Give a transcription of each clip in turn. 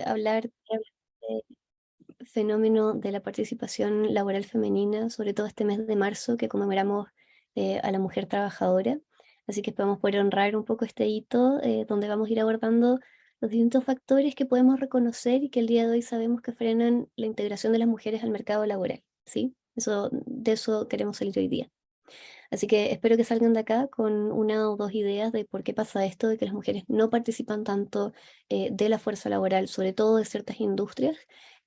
Hablar del fenómeno de la participación laboral femenina, sobre todo este mes de marzo que conmemoramos a la mujer trabajadora. Así que podemos poder honrar un poco este hito, donde vamos a ir abordando los distintos factores que podemos reconocer y que el día de hoy sabemos que frenan la integración de las mujeres al mercado laboral, ¿sí? De eso queremos salir hoy día. Así que espero que salgan de acá con una o dos ideas de por qué pasa esto, de que las mujeres no participan tanto de la fuerza laboral, sobre todo de ciertas industrias,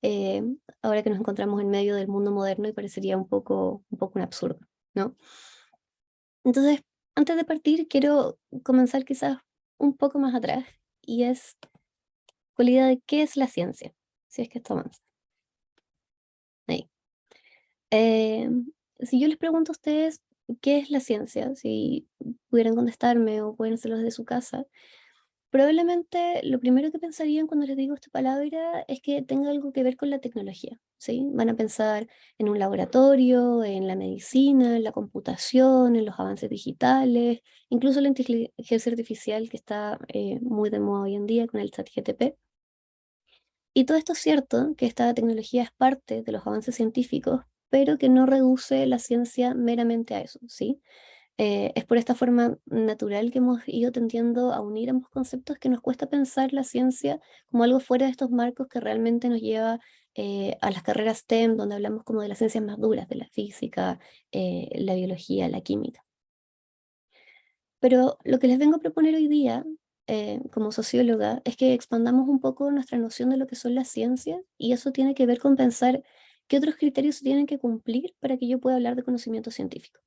eh, ahora que nos encontramos en medio del mundo moderno y parecería un poco un absurdo, ¿no? Entonces, antes de partir, quiero comenzar quizás un poco más atrás y es con la idea de qué es la ciencia, si es que esto avanza. Ahí. Si yo les pregunto a ustedes qué es la ciencia, si pudieran contestarme o pueden hacerlo desde su casa, probablemente lo primero que pensarían cuando les digo esta palabra es que tenga algo que ver con la tecnología, ¿sí? Van a pensar en un laboratorio, en la medicina, en la computación, en los avances digitales, incluso la inteligencia artificial que está muy de moda hoy en día con el chat GTP. Y todo esto es cierto, que esta tecnología es parte de los avances científicos, pero que no reduce la ciencia meramente a eso, ¿sí? Es por esta forma natural que hemos ido tendiendo a unir ambos conceptos que nos cuesta pensar la ciencia como algo fuera de estos marcos que realmente nos lleva a las carreras STEM, donde hablamos como de las ciencias más duras, de la física, la biología, la química. Pero lo que les vengo a proponer hoy día, como socióloga, es que expandamos un poco nuestra noción de lo que son las ciencias y eso tiene que ver con pensar qué otros criterios se tienen que cumplir para que yo pueda hablar de conocimiento científico.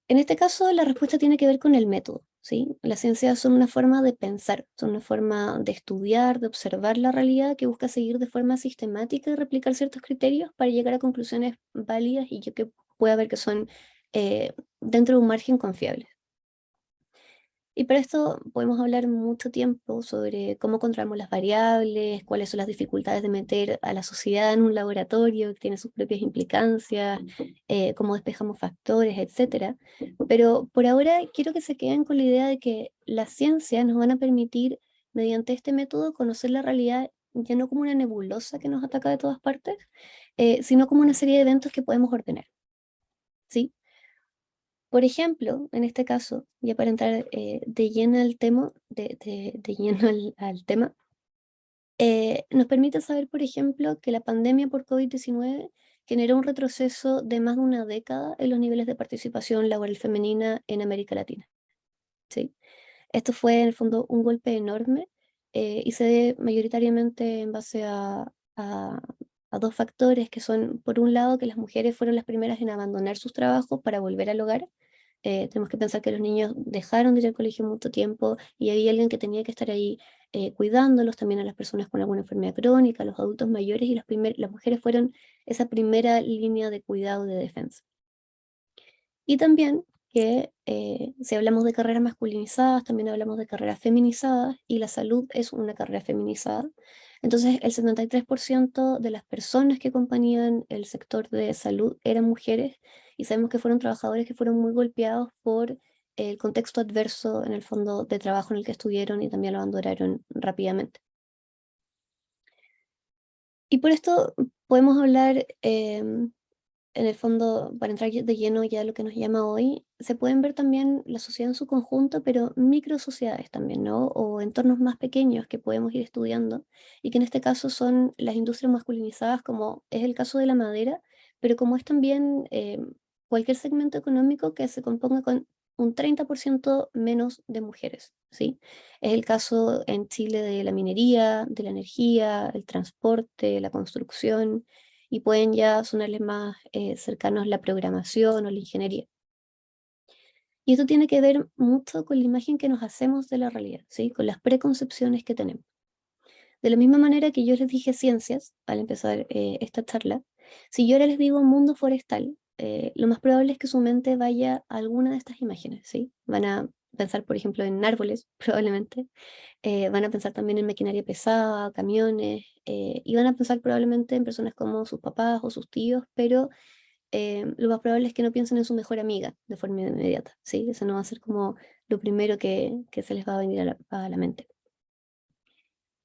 En este caso, la respuesta tiene que ver con el método, ¿sí? Las ciencias son una forma de pensar, son una forma de estudiar, de observar la realidad que busca seguir de forma sistemática y replicar ciertos criterios para llegar a conclusiones válidas y yo que pueda ver que son eh, dentro de un margen confiable. Y para esto podemos hablar mucho tiempo sobre cómo controlamos las variables, cuáles son las dificultades de meter a la sociedad en un laboratorio que tiene sus propias implicancias, cómo despejamos factores, etcétera. Pero por ahora quiero que se queden con la idea de que las ciencias nos van a permitir, mediante este método, conocer la realidad ya no como una nebulosa que nos ataca de todas partes, sino como una serie de eventos que podemos ordenar, ¿sí? Por ejemplo, en este caso, ya para entrar de lleno al tema, de lleno al tema, nos permite saber, por ejemplo, que la pandemia por COVID-19 generó un retroceso de más de una década en los niveles de participación laboral femenina en América Latina. ¿Sí? Esto fue, en el fondo, un golpe enorme y se debe mayoritariamente en base a, a dos factores que son, por un lado, que las mujeres fueron las primeras en abandonar sus trabajos para volver al hogar. Tenemos que pensar que los niños dejaron de ir al colegio mucho tiempo y había alguien que tenía que estar ahí cuidándolos, también a las personas con alguna enfermedad crónica, a los adultos mayores, y las mujeres fueron esa primera línea de cuidado y de defensa. Y también que si hablamos de carreras masculinizadas, también hablamos de carreras feminizadas y la salud es una carrera feminizada. Entonces, el 73% de las personas que acompañaban el sector de salud eran mujeres y sabemos que fueron trabajadores que fueron muy golpeados por el contexto adverso en el fondo de trabajo en el que estuvieron y también lo abandonaron rápidamente. Y por esto podemos hablar en el fondo, para entrar de lleno ya a lo que nos llama hoy, se pueden ver también la sociedad en su conjunto, pero micro sociedades también, ¿no? O entornos más pequeños que podemos ir estudiando y que en este caso son las industrias masculinizadas, como es el caso de la madera, pero como es también cualquier segmento económico que se componga con un 30% menos de mujeres, ¿sí? Es el caso en Chile de la minería, de la energía, el transporte, la construcción y pueden ya sonarles más cercanos la programación o la ingeniería. Y esto tiene que ver mucho con la imagen que nos hacemos de la realidad, ¿sí? Con las preconcepciones que tenemos. De la misma manera que yo les dije ciencias al empezar esta charla, si yo ahora les digo mundo forestal, lo más probable es que su mente vaya a alguna de estas imágenes, ¿sí? Van a pensar, por ejemplo, en árboles, probablemente, van a pensar también en maquinaria pesada, camiones, y van a pensar probablemente en personas como sus papás o sus tíos, pero lo más probable es que no piensen en su mejor amiga de forma inmediata, ¿sí? Eso no va a ser como lo primero que se les va a venir a la mente.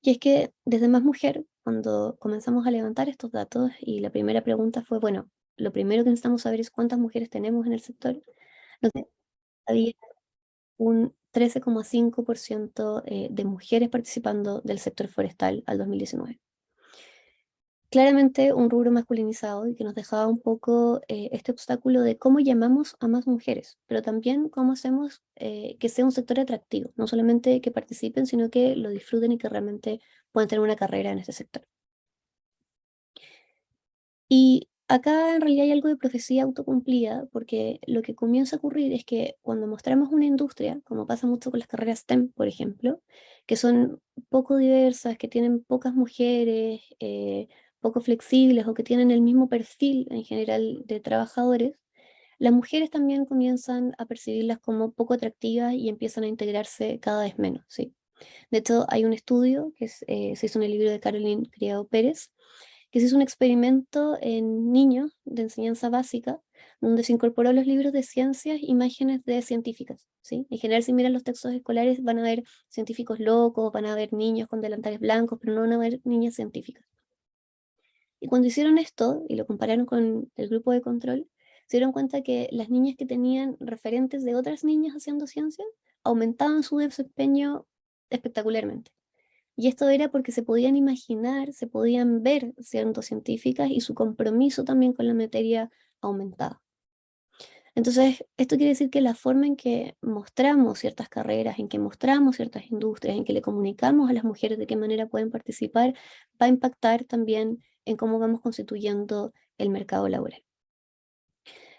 Y es que desde Más Mujer, cuando comenzamos a levantar estos datos y la primera pregunta fue, bueno, lo primero que necesitamos saber es cuántas mujeres tenemos en el sector. Nos había un 13,5% de mujeres participando del sector forestal al 2019. Claramente un rubro masculinizado y que nos dejaba un poco este obstáculo de cómo llamamos a más mujeres, pero también cómo hacemos que sea un sector atractivo, no solamente que participen, sino que lo disfruten y que realmente puedan tener una carrera en este sector. Y acá en realidad hay algo de profecía autocumplida, porque lo que comienza a ocurrir es que cuando mostramos una industria, como pasa mucho con las carreras STEM, por ejemplo, que son poco diversas, que tienen pocas mujeres, poco flexibles o que tienen el mismo perfil en general de trabajadores, las mujeres también comienzan a percibirlas como poco atractivas y empiezan a integrarse cada vez menos, ¿sí? De hecho, hay un estudio se hizo en el libro de Caroline Criado Pérez, que se hizo un experimento en niños de enseñanza básica, donde se incorporó a los libros de ciencias imágenes de científicas, ¿sí? En general, si miran los textos escolares, van a ver científicos locos, van a ver niños con delantales blancos, pero no van a ver niñas científicas. Y cuando hicieron esto, y lo compararon con el grupo de control, se dieron cuenta que las niñas que tenían referentes de otras niñas haciendo ciencia aumentaban su desempeño espectacularmente. Y esto era porque se podían imaginar, se podían ver siendo científicas y su compromiso también con la materia aumentaba. Entonces, esto quiere decir que la forma en que mostramos ciertas carreras, en que mostramos ciertas industrias, en que le comunicamos a las mujeres de qué manera pueden participar, va a impactar también en cómo vamos constituyendo el mercado laboral.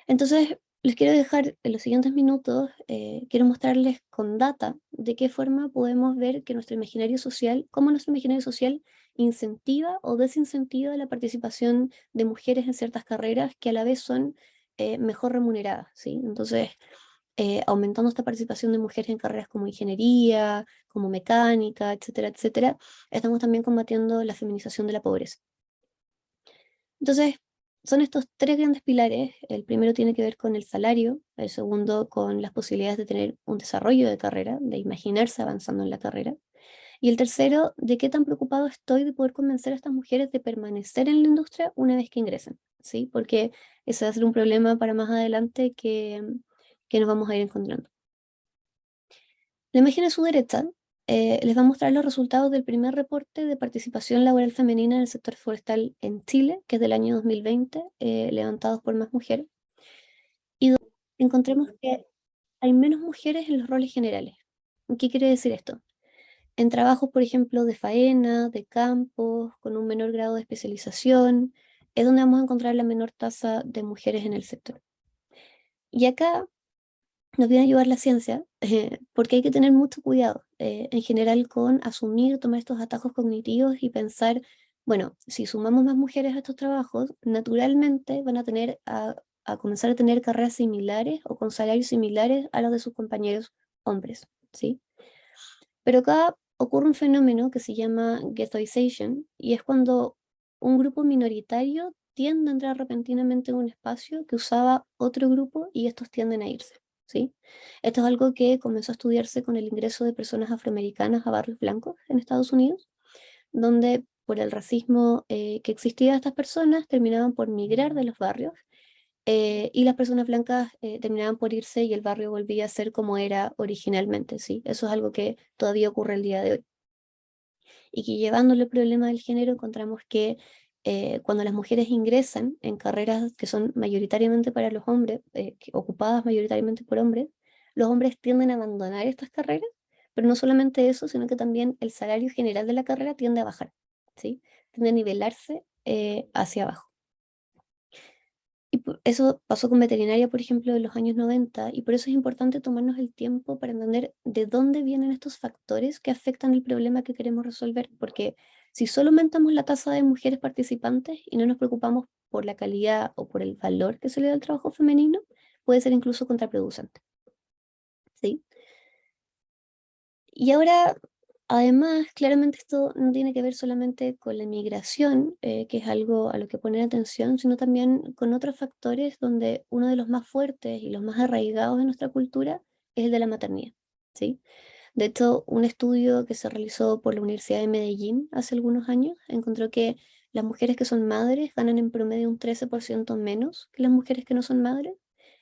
Entonces, les quiero dejar en los siguientes minutos, quiero mostrarles con data de qué forma podemos ver que nuestro imaginario social, cómo nuestro imaginario social incentiva o desincentiva la participación de mujeres en ciertas carreras que a la vez son mejor remuneradas, ¿sí? Entonces, aumentando esta participación de mujeres en carreras como ingeniería, como mecánica, etcétera, etcétera, estamos también combatiendo la feminización de la pobreza. Entonces, son estos tres grandes pilares. El primero tiene que ver con el salario, el segundo con las posibilidades de tener un desarrollo de carrera, de imaginarse avanzando en la carrera, y el tercero, de qué tan preocupado estoy de poder convencer a estas mujeres de permanecer en la industria una vez que ingresen, ¿sí? Porque ese va a ser un problema para más adelante que nos vamos a ir encontrando. La imagen a su derecha les va a mostrar los resultados del primer reporte de participación laboral femenina en el sector forestal en Chile, que es del año 2020, levantados por Más Mujeres, y donde encontremos que hay menos mujeres en los roles generales. ¿Qué quiere decir esto? En trabajos, por ejemplo, de faena, de campo, con un menor grado de especialización, es donde vamos a encontrar la menor tasa de mujeres en el sector. Y acá nos viene a ayudar la ciencia, porque hay que tener mucho cuidado en general con asumir, tomar estos atajos cognitivos y pensar, bueno, si sumamos más mujeres a estos trabajos, naturalmente van a comenzar a tener carreras similares o con salarios similares a los de sus compañeros hombres, ¿sí? Pero acá ocurre un fenómeno que se llama ghettoization y es cuando un grupo minoritario tiende a entrar repentinamente en un espacio que usaba otro grupo y estos tienden a irse, ¿sí? Esto es algo que comenzó a estudiarse con el ingreso de personas afroamericanas a barrios blancos en Estados Unidos, donde por el racismo que existía a estas personas terminaban por migrar de los barrios y las personas blancas terminaban por irse y el barrio volvía a ser como era originalmente, ¿sí? Eso es algo que todavía ocurre el día de hoy. Y que llevándole el problema del género encontramos que cuando las mujeres ingresan en carreras que son mayoritariamente para los hombres, ocupadas mayoritariamente por hombres, los hombres tienden a abandonar estas carreras, pero no solamente eso, sino que también el salario general de la carrera tiende a bajar, ¿sí? Tiende a nivelarse hacia abajo. Eso pasó con veterinaria, por ejemplo, en los años 90, y por eso es importante tomarnos el tiempo para entender de dónde vienen estos factores que afectan el problema que queremos resolver, porque si solo aumentamos la tasa de mujeres participantes y no nos preocupamos por la calidad o por el valor que se le da al trabajo femenino, puede ser incluso contraproducente, ¿sí? Y ahora, además, claramente esto no tiene que ver solamente con la inmigración, que es algo a lo que poner atención, sino también con otros factores donde uno de los más fuertes y los más arraigados en nuestra cultura es el de la maternidad, ¿sí? De hecho, un estudio que se realizó por la Universidad de Medellín hace algunos años encontró que las mujeres que son madres ganan en promedio un 13% menos que las mujeres que no son madres,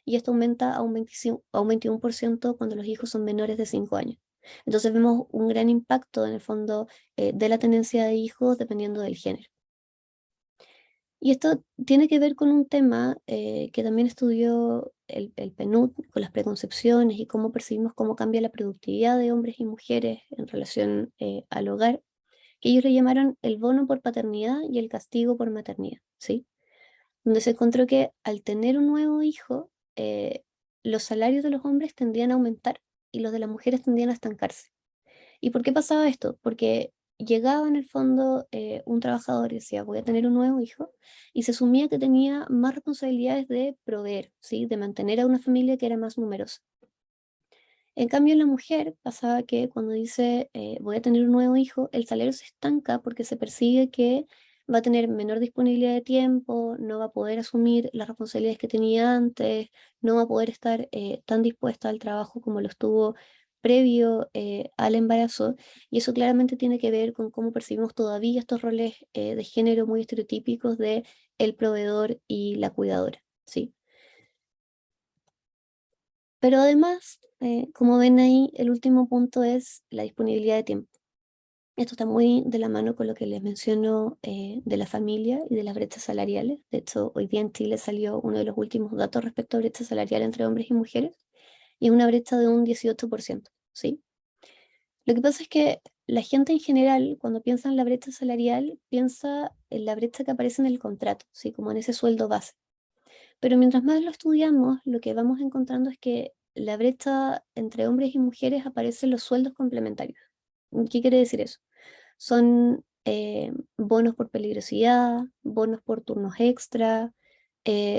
y esto aumenta a un 25 a un 21% cuando los hijos son menores de 5 años. Entonces vemos un gran impacto en el fondo de la tenencia de hijos dependiendo del género. Y esto tiene que ver con un tema que también estudió el PNUD, con las preconcepciones y cómo percibimos cómo cambia la productividad de hombres y mujeres en relación al hogar, que ellos le llamaron el bono por paternidad y el castigo por maternidad, ¿sí? Donde se encontró que al tener un nuevo hijo, los salarios de los hombres tendían a aumentar y los de las mujeres tendían a estancarse. ¿Y por qué pasaba esto? Porque llegaba en el fondo un trabajador y decía, voy a tener un nuevo hijo, y se asumía que tenía más responsabilidades de proveer, ¿sí? De mantener a una familia que era más numerosa. En cambio, en la mujer pasaba que cuando dice, voy a tener un nuevo hijo, el salario se estanca porque se persigue que va a tener menor disponibilidad de tiempo, no va a poder asumir las responsabilidades que tenía antes, no va a poder estar tan dispuesta al trabajo como lo estuvo previo al embarazo, y eso claramente tiene que ver con cómo percibimos todavía estos roles de género muy estereotípicos de el proveedor y la cuidadora, ¿sí? Pero además, como ven ahí, el último punto es la disponibilidad de tiempo. Esto está muy de la mano con lo que les menciono de la familia y de las brechas salariales. De hecho, hoy día en Chile salió uno de los últimos datos respecto a brecha salarial entre hombres y mujeres, y es una brecha de un 18%, ¿sí? Lo que pasa es que la gente en general, cuando piensa en la brecha salarial, piensa en la brecha que aparece en el contrato, ¿sí? Como en ese sueldo base. Pero mientras más lo estudiamos, lo que vamos encontrando es que la brecha entre hombres y mujeres aparece en los sueldos complementarios. ¿Qué quiere decir eso? Son bonos por peligrosidad, bonos por turnos extra,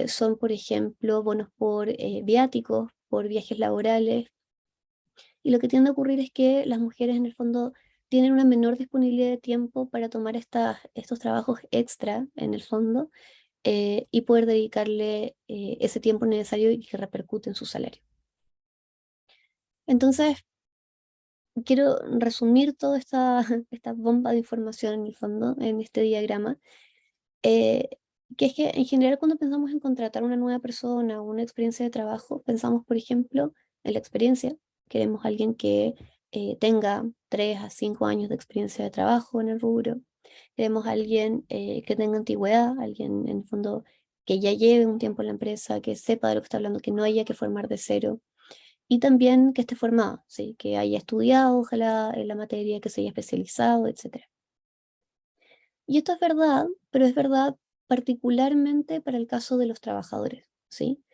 son, por ejemplo, bonos por viáticos, por viajes laborales. Y lo que tiende a ocurrir es que las mujeres en el fondo tienen una menor disponibilidad de tiempo para tomar estos trabajos extra en el fondo, y poder dedicarle ese tiempo necesario y que repercute en su salario. Entonces, quiero resumir toda esta bomba de información en el fondo, en este diagrama, eh, que es que en general cuando pensamos en contratar una nueva persona o una experiencia de trabajo, pensamos, por ejemplo, en la experiencia. Queremos alguien que tenga 3 a 5 años de experiencia de trabajo en el rubro. Queremos alguien que tenga antigüedad, alguien en el fondo que ya lleve un tiempo en la empresa, que sepa de lo que está hablando, que no haya que formar de cero. Y también que esté formado, ¿sí? Que haya estudiado, ojalá en la materia, que se haya especializado, etcétera. Y esto es verdad, pero es verdad particularmente para el caso de los trabajadores, ¿sí?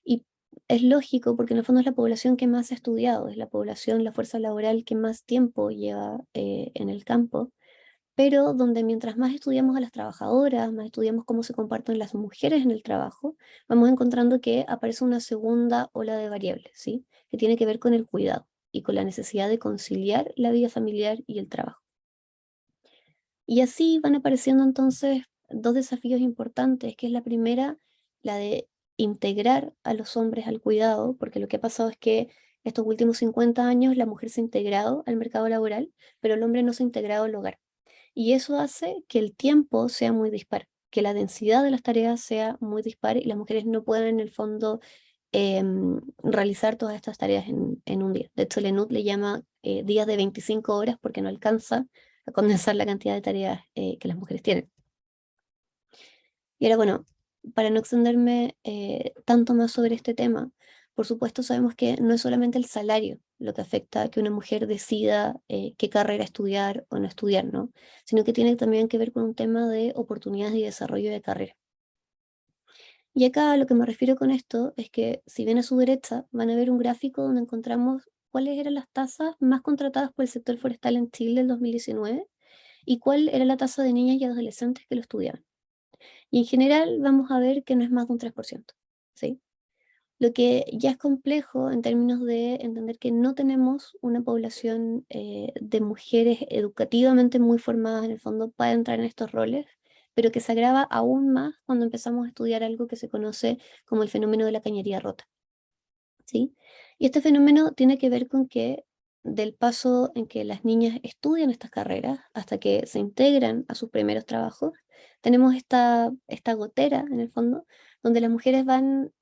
Y es lógico porque en el fondo es la población que más ha estudiado, es la población, la fuerza laboral que más tiempo lleva en el campo, pero donde mientras más estudiamos a las trabajadoras, más estudiamos cómo se comportan las mujeres en el trabajo, vamos encontrando que aparece una segunda ola de variables, ¿sí? Que tiene que ver con el cuidado y con la necesidad de conciliar la vida familiar y el trabajo. Y así van apareciendo entonces dos desafíos importantes, que es la primera, la de integrar a los hombres al cuidado, porque lo que ha pasado es que estos últimos 50 años la mujer se ha integrado al mercado laboral, pero el hombre no se ha integrado al hogar. Y eso hace que el tiempo sea muy dispar, que la densidad de las tareas sea muy dispar y las mujeres no puedan en el fondo realizar todas estas tareas en un día. De hecho, el ENUD le llama días de 25 horas porque no alcanza a condensar la cantidad de tareas que las mujeres tienen. Y ahora, bueno, para no extenderme tanto más sobre este tema, por supuesto sabemos que no es solamente el salario lo que afecta a que una mujer decida qué carrera estudiar o no estudiar, ¿no? Sino que tiene también que ver con un tema de oportunidades y desarrollo de carrera. Y acá a lo que me refiero con esto es que si ven a su derecha van a ver un gráfico donde encontramos cuáles eran las tasas más contratadas por el sector forestal en Chile en 2019 y cuál era la tasa de niñas y adolescentes que lo estudiaban. Y en general vamos a ver que no es más de un 3%, ¿sí? Lo que ya es complejo en términos de entender que no tenemos una población de mujeres educativamente muy formadas en el fondo para entrar en estos roles, pero que se agrava aún más cuando empezamos a estudiar algo que se conoce como el fenómeno de la cañería rota, ¿sí? Y este fenómeno tiene que ver con que del paso en que las niñas estudian estas carreras hasta que se integran a sus primeros trabajos, tenemos esta gotera, en el fondo, donde las mujeres van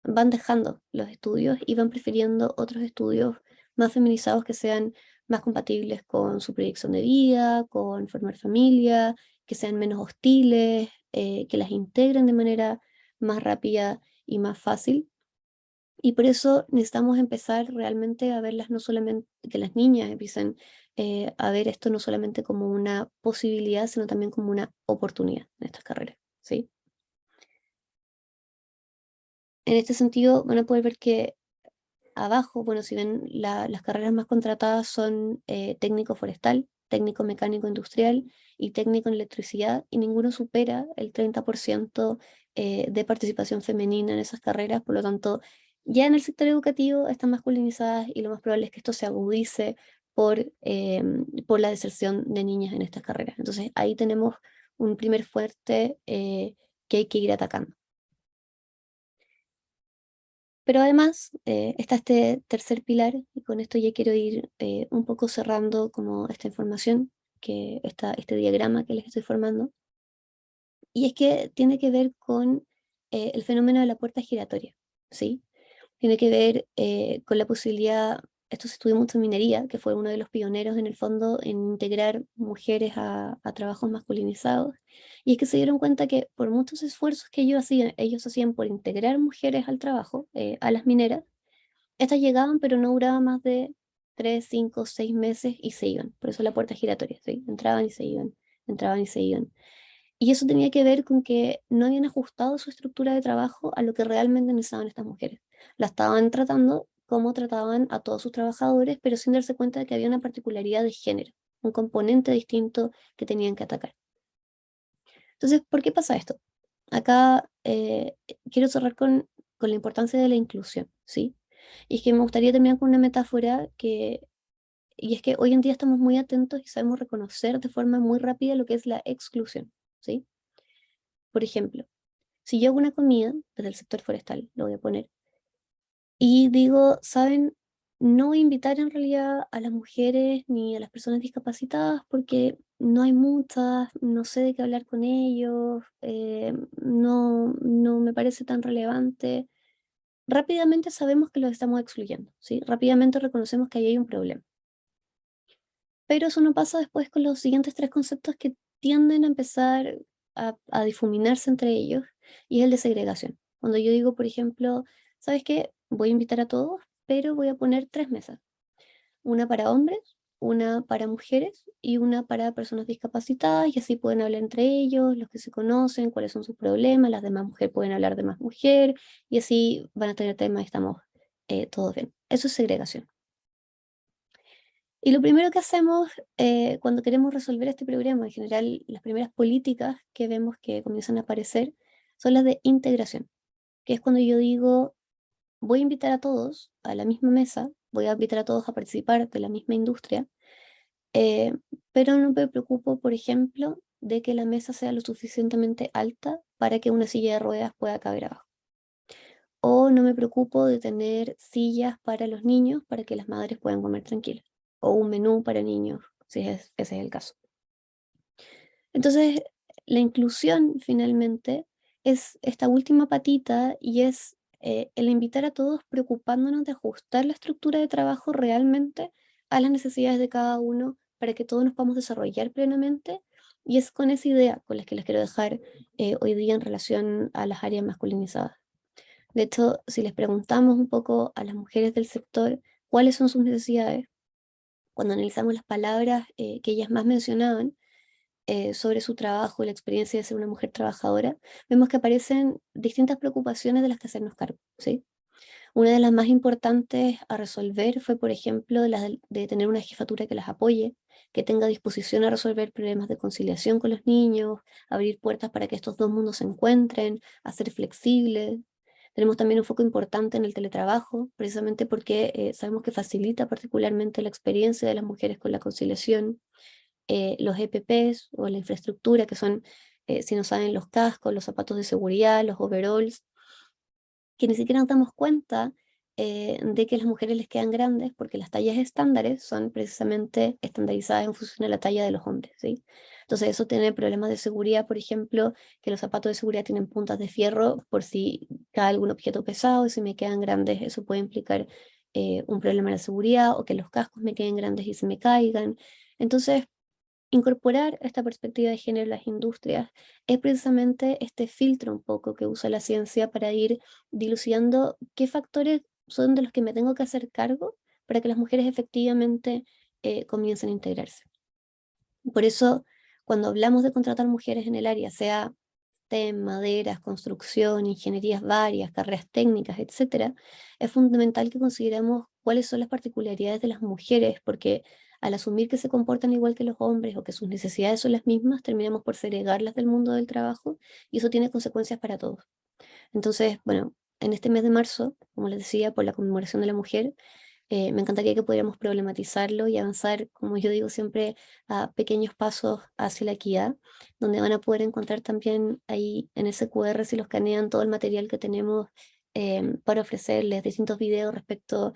dejando los estudios y van prefiriendo otros estudios más feminizados que sean más compatibles con su proyección de vida, con formar familia, que sean menos hostiles, que las integren de manera más rápida y más fácil. Y por eso necesitamos empezar realmente a verlas no solamente, que las niñas empiecen a ver esto no solamente como una posibilidad, sino también como una oportunidad en estas carreras, ¿sí? En este sentido, van a poder ver que abajo, bueno, si ven las carreras más contratadas son técnico forestal, técnico mecánico industrial y técnico en electricidad, y ninguno supera el 30% de participación femenina en esas carreras, por lo tanto, ya en el sector educativo están masculinizadas y lo más probable es que esto se agudice por la deserción de niñas en estas carreras. Entonces, ahí tenemos un primer fuerte que hay que ir atacando. Pero además está este tercer pilar, y con esto ya quiero ir un poco cerrando como esta información, este diagrama que les estoy formando, y es que tiene que ver con el fenómeno de la puerta giratoria, ¿sí? Tiene que ver con la posibilidad, esto se estudió mucho en minería, que fue uno de los pioneros en el fondo en integrar mujeres a trabajos masculinizados, y es que se dieron cuenta que por muchos esfuerzos que ellos hacían por integrar mujeres al trabajo, a las mineras, estas llegaban, pero no duraban más de 3, 5, 6 meses y se iban. Por eso la puerta giratoria, ¿sí? Entraban y se iban, entraban y se iban. Y eso tenía que ver con que no habían ajustado su estructura de trabajo a lo que realmente necesitaban estas mujeres. La estaban tratando como trataban a todos sus trabajadores, pero sin darse cuenta de que había una particularidad de género, un componente distinto que tenían que atacar. Entonces, ¿por qué pasa esto? Acá quiero cerrar con la importancia de la inclusión, ¿sí? Y es que me gustaría terminar con una metáfora y es que hoy en día estamos muy atentos y sabemos reconocer de forma muy rápida lo que es la exclusión, ¿sí? Por ejemplo, si yo hago una comida desde el sector forestal, lo voy a poner, y digo, ¿saben? No voy a invitar en realidad a las mujeres ni a las personas discapacitadas porque no hay muchas, no sé de qué hablar con ellos, no me parece tan relevante. Rápidamente sabemos que los estamos excluyendo, ¿sí? Rápidamente reconocemos que ahí hay un problema. Pero eso no pasa después con los siguientes tres conceptos que tienden a empezar a difuminarse entre ellos, y es el de segregación. Cuando yo digo, por ejemplo, ¿sabes qué? Voy a invitar a todos, pero voy a poner tres mesas. Una para hombres, una para mujeres y una para personas discapacitadas, y así pueden hablar entre ellos, los que se conocen, cuáles son sus problemas, las demás mujeres pueden hablar de más mujer, y así van a tener temas y estamos todos bien. Eso es segregación. Y lo primero que hacemos cuando queremos resolver este problema, en general, las primeras políticas que vemos que comienzan a aparecer son las de integración, que es cuando yo digo, voy a invitar a todos a la misma mesa, voy a invitar a todos a participar de la misma industria, eh, pero no me preocupo, por ejemplo, de que la mesa sea lo suficientemente alta para que una silla de ruedas pueda caber abajo. O no me preocupo de tener sillas para los niños para que las madres puedan comer tranquilas. O un menú para niños, si ese es el caso. Entonces, la inclusión finalmente es esta última patita y es el invitar a todos preocupándonos de ajustar la estructura de trabajo realmente a las necesidades de cada uno para que todos nos podamos desarrollar plenamente. Y es con esa idea con la que les quiero dejar hoy día en relación a las áreas masculinizadas. De hecho, si les preguntamos un poco a las mujeres del sector cuáles son sus necesidades, cuando analizamos las palabras que ellas más mencionaban sobre su trabajo y la experiencia de ser una mujer trabajadora, vemos que aparecen distintas preocupaciones de las que hacernos cargo, ¿sí? Una de las más importantes a resolver fue, por ejemplo, la de tener una jefatura que las apoye, que tenga disposición a resolver problemas de conciliación con los niños, abrir puertas para que estos dos mundos se encuentren, a ser flexibles. Tenemos también un foco importante en el teletrabajo, precisamente porque sabemos que facilita particularmente la experiencia de las mujeres con la conciliación. Los EPPs o la infraestructura, que son, si no saben, los cascos, los zapatos de seguridad, los overalls, que ni siquiera nos damos cuenta de que las mujeres les quedan grandes porque las tallas estándares son precisamente estandarizadas en función a la talla de los hombres, ¿sí? Entonces eso tiene problemas de seguridad, por ejemplo, que los zapatos de seguridad tienen puntas de fierro por si cae algún objeto pesado y si me quedan grandes eso puede implicar un problema en la seguridad, o que los cascos me queden grandes y se me caigan. Entonces, incorporar esta perspectiva de género en las industrias es precisamente este filtro un poco que usa la ciencia para ir dilucidando qué factores son de los que me tengo que hacer cargo para que las mujeres efectivamente comiencen a integrarse. Por eso, cuando hablamos de contratar mujeres en el área, sea STEM, maderas, construcción, ingenierías varias, carreras técnicas, etcétera, es fundamental que consideremos cuáles son las particularidades de las mujeres, porque al asumir que se comportan igual que los hombres o que sus necesidades son las mismas, terminamos por segregarlas del mundo del trabajo y eso tiene consecuencias para todos. Entonces, bueno, en este mes de marzo, como les decía, por la conmemoración de la mujer, me encantaría que pudiéramos problematizarlo y avanzar, como yo digo siempre, a pequeños pasos hacia la equidad, donde van a poder encontrar también ahí en ese QR, si los escanean, todo el material que tenemos para ofrecerles, distintos videos respecto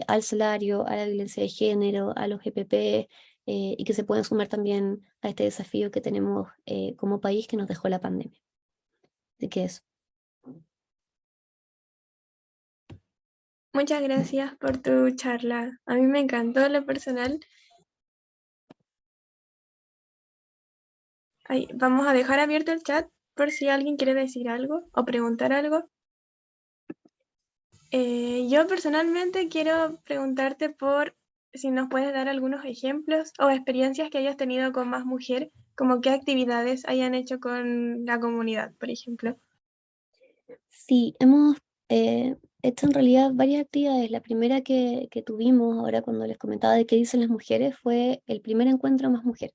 al salario, a la violencia de género, a los GPP, y que se puedan sumar también a este desafío que tenemos como país que nos dejó la pandemia. Así que eso. Muchas gracias por tu charla. A mí me encantó lo personal. Ahí, vamos a dejar abierto el chat por si alguien quiere decir algo o preguntar algo. Yo personalmente quiero preguntarte por si nos puedes dar algunos ejemplos o experiencias que hayas tenido con Más Mujer, como qué actividades hayan hecho con la comunidad, por ejemplo. Sí, hemos hecho en realidad varias actividades. La primera que tuvimos ahora cuando les comentaba de qué dicen las mujeres fue el primer encuentro Más Mujer.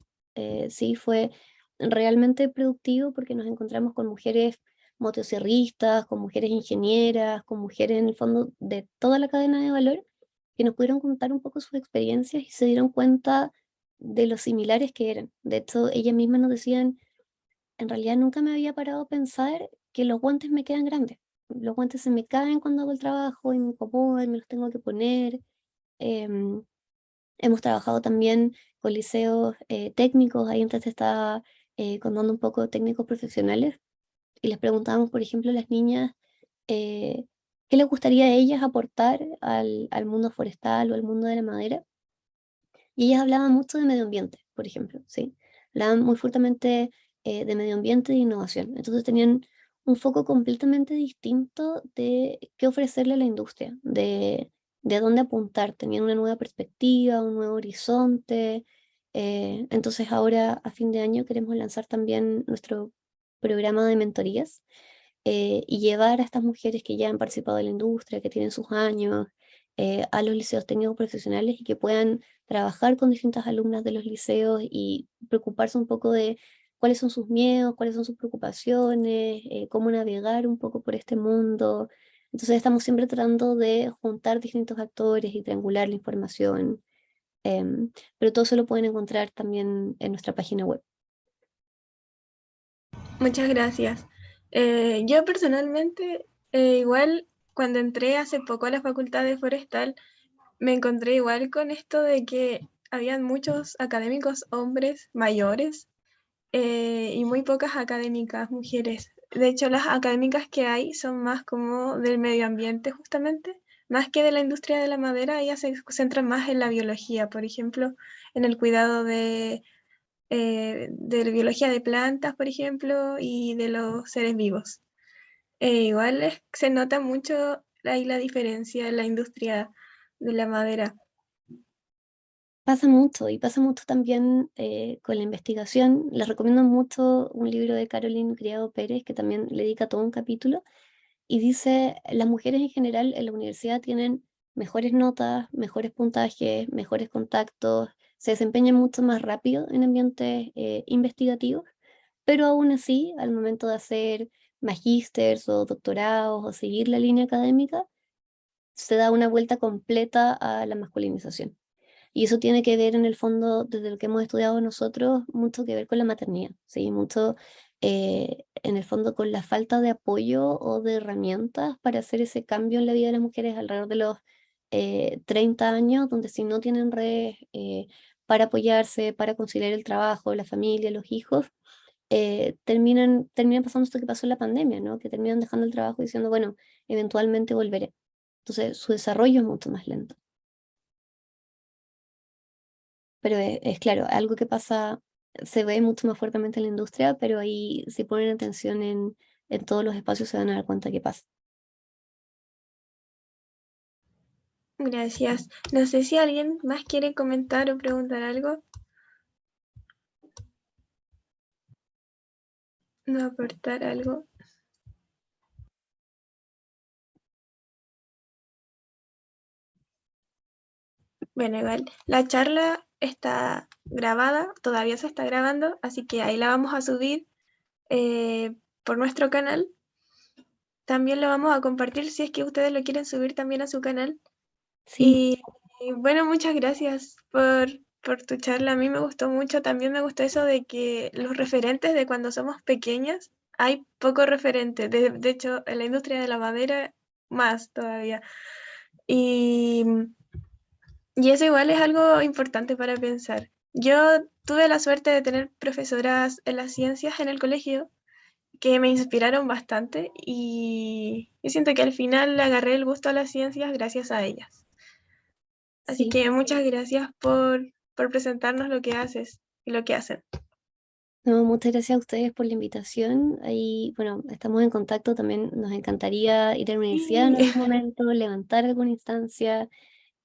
Sí, fue realmente productivo porque nos encontramos con mujeres motosierristas, con mujeres ingenieras, con mujeres en el fondo de toda la cadena de valor que nos pudieron contar un poco sus experiencias y se dieron cuenta de lo similares que eran. De hecho, ellas mismas nos decían, en realidad nunca me había parado a pensar que los guantes me quedan grandes. Los guantes se me caen cuando hago el trabajo y me incomodan y me los tengo que poner. Em, Hemos trabajado también con liceos técnicos, ahí antes estaba contando un poco de técnicos profesionales y les preguntábamos, por ejemplo, a las niñas eh, qué les gustaría a ellas aportar al mundo forestal o al mundo de la madera. Y ellas hablaban mucho de medio ambiente, por ejemplo, ¿sí? Hablaban muy fuertemente de medio ambiente e innovación. Entonces tenían un foco completamente distinto de qué ofrecerle a la industria, de a dónde apuntar. Tenían una nueva perspectiva, un nuevo horizonte. Entonces ahora, a fin de año, queremos lanzar también nuestro programa de mentorías y llevar a estas mujeres que ya han participado en la industria, que tienen sus años, a los liceos técnicos profesionales y que puedan trabajar con distintas alumnas de los liceos y preocuparse un poco de cuáles son sus miedos, cuáles son sus preocupaciones, cómo navegar un poco por este mundo. Entonces estamos siempre tratando de juntar distintos actores y triangular la información, pero todo eso lo pueden encontrar también en nuestra página web. Muchas gracias. Yo personalmente, igual cuando entré hace poco a la Facultad de Forestal, me encontré igual con esto de que habían muchos académicos hombres mayores y muy pocas académicas mujeres. De hecho, las académicas que hay son más como del medio ambiente justamente, más que de la industria de la madera. Ellas se centran más en la biología, por ejemplo, en el cuidado de la biología de plantas, por ejemplo, y de los seres vivos. Igual se nota mucho ahí la diferencia en la industria de la madera. Pasa mucho y pasa mucho también con la investigación. Les recomiendo mucho un libro de Caroline Criado Pérez que también le dedica todo un capítulo y dice, las mujeres en general en la universidad tienen mejores notas, mejores puntajes, mejores contactos, se desempeñan mucho más rápido en ambientes investigativos, pero aún así, al momento de hacer magísters o doctorados o seguir la línea académica, se da una vuelta completa a la masculinización. Y eso tiene que ver en el fondo, desde lo que hemos estudiado nosotros, mucho que ver con la maternidad, ¿sí? Mucho en el fondo con la falta de apoyo o de herramientas para hacer ese cambio en la vida de las mujeres alrededor de los 30 años, donde si no tienen redes para apoyarse, para conciliar el trabajo, la familia, los hijos, terminan pasando esto que pasó en la pandemia, ¿no? Que terminan dejando el trabajo diciendo, bueno, eventualmente volveré. Entonces, su desarrollo es mucho más lento. Pero es claro, algo que pasa, se ve mucho más fuertemente en la industria, pero ahí si ponen atención en todos los espacios se van a dar cuenta que pasa. Gracias. No sé si alguien más quiere comentar o preguntar algo. No aportar algo. Bueno, igual, la charla está grabada, todavía se está grabando, así que ahí la vamos a subir por nuestro canal. También lo vamos a compartir si es que ustedes lo quieren subir también a su canal. Sí, Y bueno, muchas gracias por tu charla. A mí me gustó mucho. También me gustó eso de que los referentes de cuando somos pequeñas, hay pocos referentes. De hecho, en la industria de la madera, más todavía. Y, y eso igual es algo importante para pensar. Yo tuve la suerte de tener profesoras en las ciencias en el colegio que me inspiraron bastante y siento que al final le agarré el gusto a las ciencias gracias a ellas. Así sí. que muchas gracias por presentarnos lo que haces y lo que hacen. No, muchas gracias a ustedes por la invitación. Ahí, bueno, estamos en contacto. También nos encantaría ir a la universidad en Sí. algún momento, levantar alguna instancia.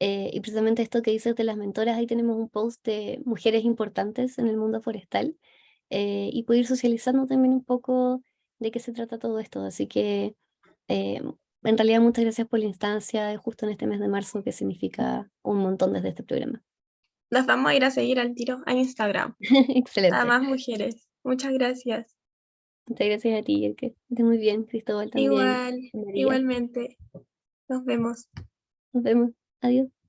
Y precisamente esto que dices de las mentoras, ahí tenemos un post de mujeres importantes en el mundo forestal y poder ir socializando también un poco de qué se trata todo esto. Así que eh, en realidad muchas gracias por la instancia, justo en este mes de marzo, que significa un montón desde este programa. Nos vamos a ir a seguir al tiro a Instagram. A Excelente. más mujeres. Muchas gracias. Muchas gracias a ti, que estés muy bien, Cristóbal también, Igual, María. igualmente. Nos vemos. Nos vemos. Adiós.